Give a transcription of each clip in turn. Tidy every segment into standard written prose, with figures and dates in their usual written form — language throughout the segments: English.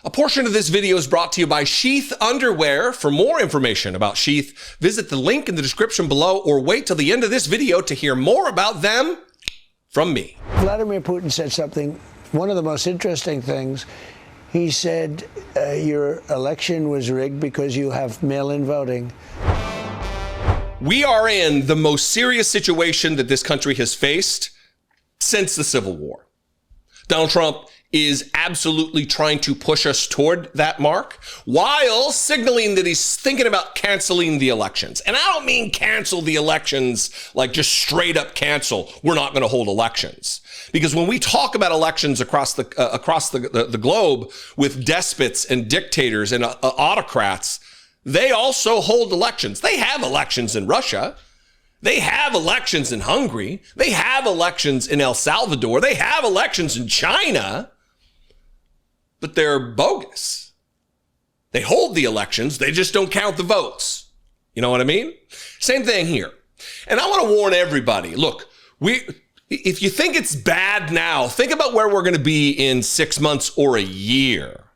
A portion of this video is brought to you by Sheath Underwear. For more information about Sheath, visit the link in the description below or wait till the end of this video to hear more about them from me. Vladimir Putin said something, one of the most interesting things. He said your election was rigged because you have mail-in voting. We are in the most serious situation that this country has faced since the Civil War. Donald Trump is absolutely trying to push us toward that mark while signaling that he's thinking about canceling the elections. And I don't mean cancel the elections like just straight up cancel. We're not going to hold elections. Because when we talk about elections across the globe with despots and dictators and autocrats, they also hold elections. They have elections in Russia. They have elections in Hungary. They have elections in El Salvador. They have elections in China. But they're bogus. They hold the elections. They just don't count the votes. You know what I mean? Same thing here. And I want to warn everybody. Look, if you think it's bad now, think about where we're going to be in 6 months or a year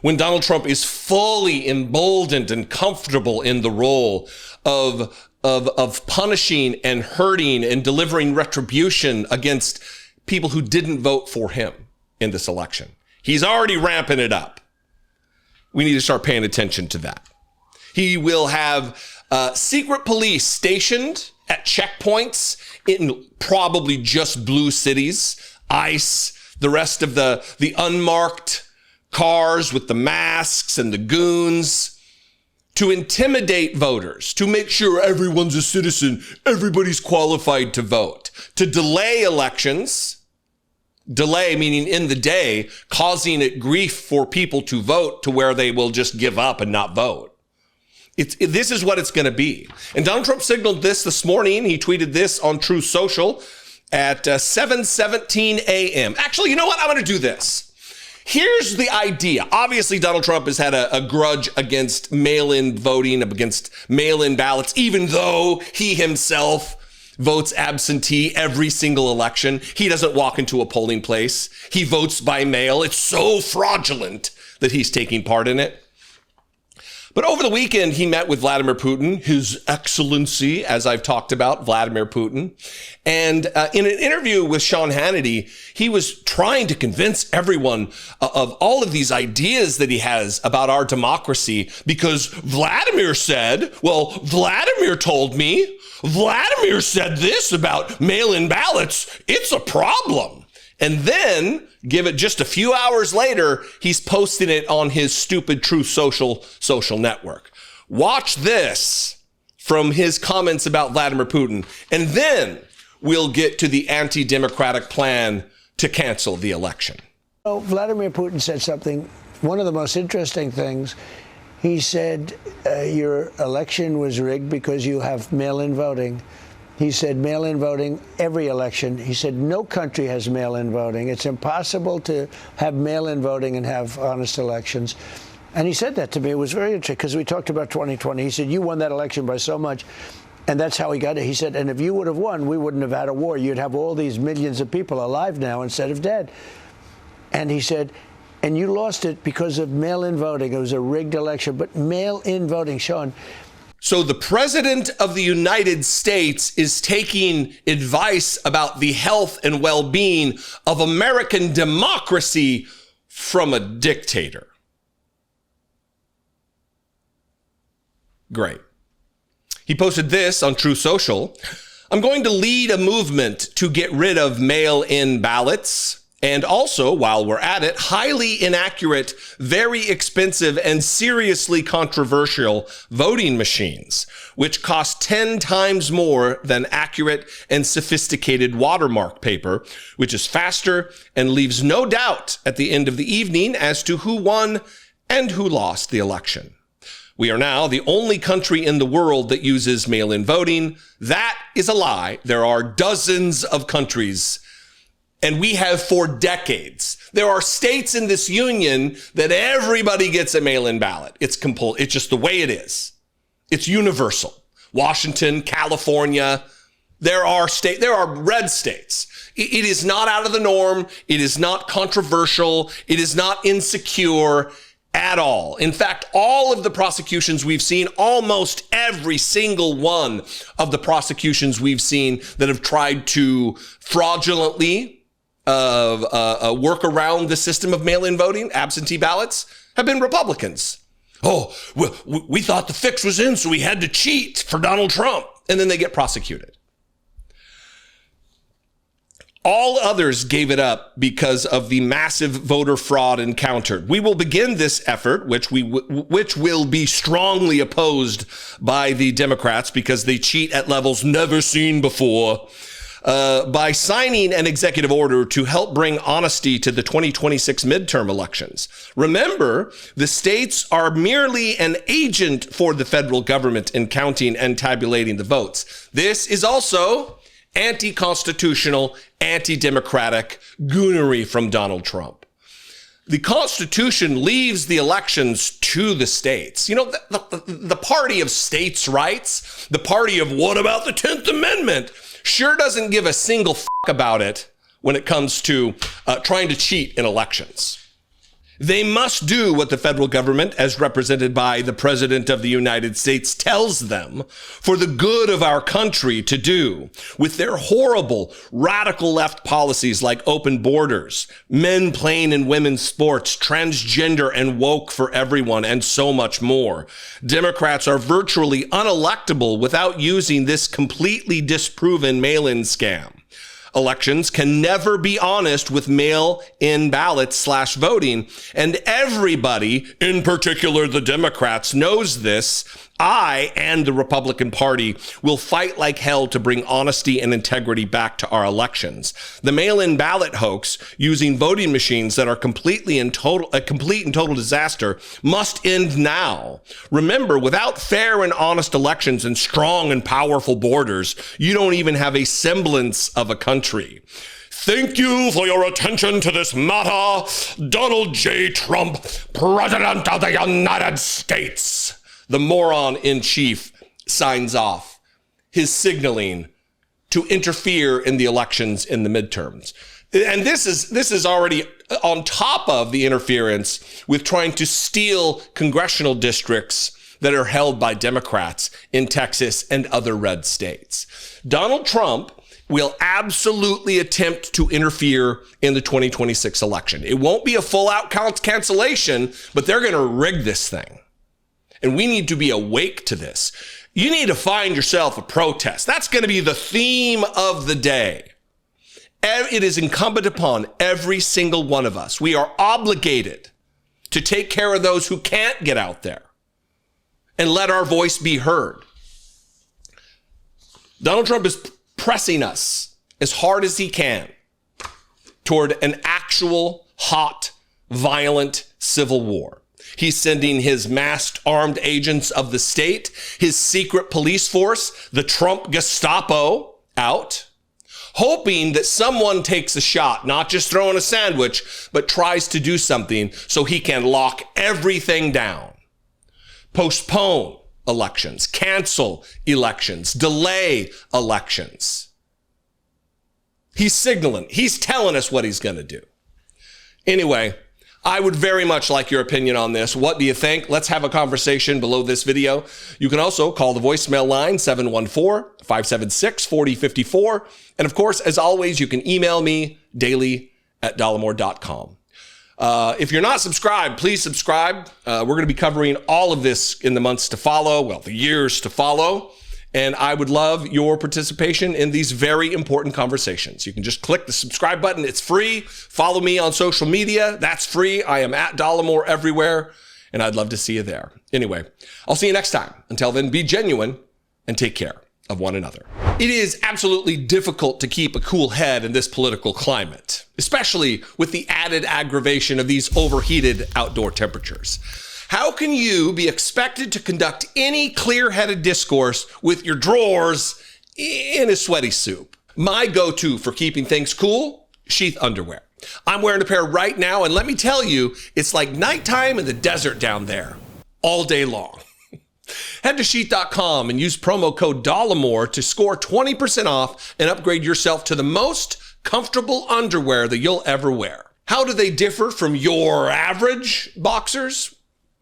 when Donald Trump is fully emboldened and comfortable in the role of punishing and hurting and delivering retribution against people who didn't vote for him in this election. He's already ramping it up. We need to start paying attention to that. He will have secret police stationed at checkpoints in probably just blue cities, ICE, the rest of the unmarked cars with the masks and the goons, to intimidate voters, to make sure everyone's a citizen, everybody's qualified to vote, to delay elections. Delay meaning in the day, causing it grief for people to vote to where they will just give up and not vote. This is what it's going to be. And Donald Trump signaled this morning. He tweeted this on True Social at 7:17 a.m. Actually, you know what? I'm going to do this. Here's the idea. Obviously, Donald Trump has had a grudge against mail-in voting, against mail-in ballots, even though he himself votes absentee every single election. He doesn't walk into a polling place. He votes by mail. It's so fraudulent that he's taking part in it. But over the weekend, he met with Vladimir Putin, His Excellency, as I've talked about, Vladimir Putin. And in an interview with Sean Hannity, he was trying to convince everyone of all of these ideas that he has about our democracy because Vladimir said, well, Vladimir told me, Vladimir said this about mail-in ballots. It's a problem. And then, give it just a few hours later, he's posting it on his stupid Truth social network. Watch this from his comments about Vladimir Putin, and then we'll get to the anti-democratic plan to cancel the election. Oh, Vladimir Putin said something, one of the most interesting things. He said your election was rigged because you have mail-in voting. He said mail-in voting, every election. He said no country has mail-in voting. It's impossible to have mail-in voting and have honest elections. And he said that to me. It was very interesting because we talked about 2020. He said, you won that election by so much. And that's how he got it. He said, and if you would have won, we wouldn't have had a war. You'd have all these millions of people alive now instead of dead. And he said, and you lost it because of mail-in voting. It was a rigged election. But mail-in voting, Sean. So the president of the United States is taking advice about the health and well-being of American democracy from a dictator. Great. He posted this on True Social. I'm going to lead a movement to get rid of mail-in ballots. And also, while we're at it, highly inaccurate, very expensive, and seriously controversial voting machines, which cost 10 times more than accurate and sophisticated watermark paper, which is faster and leaves no doubt at the end of the evening as to who won and who lost the election. We are now the only country in the world that uses mail-in voting. That is a lie. There are dozens of countries, and we have for decades. There are states in this union that everybody gets a mail-in ballot. It's just the way it is. It's universal. Washington, California, there are red states. It is not out of the norm. It is not controversial. It is not insecure. at all. In fact, all of the prosecutions we've seen, almost every single one of the prosecutions we've seen that have tried to fraudulently work around the system of mail-in voting, absentee ballots, have been Republicans. Oh, we thought the fix was in, so we had to cheat for Donald Trump. And then they get prosecuted. All others gave it up because of the massive voter fraud encountered. We will begin this effort, which will be strongly opposed by the Democrats because they cheat at levels never seen before, by signing an executive order to help bring honesty to the 2026 midterm elections. Remember, the states are merely an agent for the federal government in counting and tabulating the votes. This is also anti-constitutional, anti-democratic goonery from Donald Trump. The Constitution leaves the elections to the states. You know, the party of states' rights, the party of what about the 10th Amendment, sure doesn't give a single fuck about it when it comes to trying to cheat in elections. They must do what the federal government, as represented by the President of the United States, tells them for the good of our country to do, with their horrible radical left policies like open borders, men playing in women's sports, transgender and woke for everyone, and so much more. Democrats are virtually unelectable without using this completely disproven mail-in scam. Elections can never be honest with mail-in ballots / voting, and everybody, in particular the Democrats, knows this. I and the Republican Party will fight like hell to bring honesty and integrity back to our elections. The mail-in ballot hoax using voting machines that are a complete and total disaster must end now. Remember, without fair and honest elections and strong and powerful borders, you don't even have a semblance of a country. Thank you for your attention to this matter. Donald J. Trump, President of the United States. The moron in chief signs off his signaling to interfere in the elections in the midterms. And this is already on top of the interference with trying to steal congressional districts that are held by Democrats in Texas and other red states. Donald Trump will absolutely attempt to interfere in the 2026 election. It won't be a full-out cancellation, but they're going to rig this thing. And we need to be awake to this. You need to find yourself a protest. That's going to be the theme of the day. It is incumbent upon every single one of us. We are obligated to take care of those who can't get out there and let our voice be heard. Donald Trump is pressing us as hard as he can toward an actual, hot, violent civil war. He's sending his masked armed agents of the state, his secret police force, the Trump Gestapo, out, hoping that someone takes a shot, not just throwing a sandwich, but tries to do something so he can lock everything down. Postpone elections, cancel elections, delay elections. He's signaling, he's telling us what he's going to do. Anyway, I would very much like your opinion on this. What do you think? Let's have a conversation below this video. You can also call the voicemail line 714-576-4054. And of course, as always, you can email me daily@dollemore.com. If you're not subscribed, please subscribe. We're going to be covering all of this in the months to follow, well, the years to follow. And I would love your participation in these very important conversations. You can just click the subscribe button. It's free. Follow me on social media. That's free. I am at Dollemore everywhere, and I'd love to see you there. Anyway, I'll see you next time. Until then, be genuine and take care of one another. It is absolutely difficult to keep a cool head in this political climate, especially with the added aggravation of these overheated outdoor temperatures. How can you be expected to conduct any clear-headed discourse with your drawers in a sweaty soup? My go-to for keeping things cool, sheath underwear. I'm wearing a pair right now, and let me tell you, it's like nighttime in the desert down there, all day long. Head to sheath.com and use promo code Dollemore to score 20% off and upgrade yourself to the most comfortable underwear that you'll ever wear. How do they differ from your average boxers?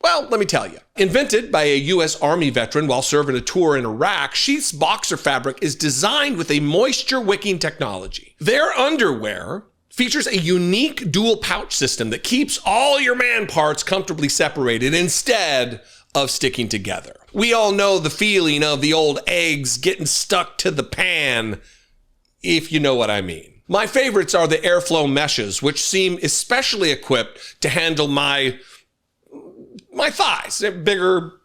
Well, let me tell you. Invented by a U.S. Army veteran while serving a tour in Iraq, Sheath's boxer fabric is designed with a moisture-wicking technology. Their underwear features a unique dual pouch system that keeps all your man parts comfortably separated instead of sticking together. We all know the feeling of the old eggs getting stuck to the pan, if you know what I mean. My favorites are the airflow meshes, which seem especially equipped to handle my thighs, bigger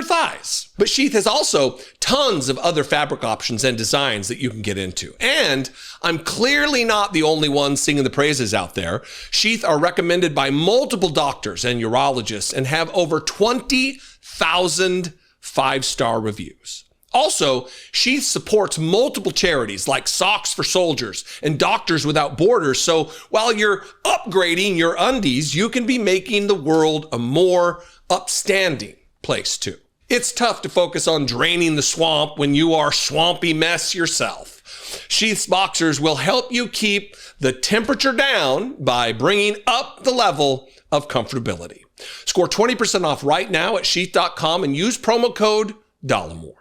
thighs. But Sheath has also tons of other fabric options and designs that you can get into. And I'm clearly not the only one singing the praises out there. Sheath are recommended by multiple doctors and urologists and have over 20,000 five-star reviews. Also, Sheath supports multiple charities like Socks for Soldiers and Doctors Without Borders. So while you're upgrading your undies, you can be making the world a more upstanding place too. It's tough to focus on draining the swamp when you are swampy mess yourself. Sheath's boxers will help you keep the temperature down by bringing up the level of comfortability. Score 20% off right now at sheath.com and use promo code Dollemore.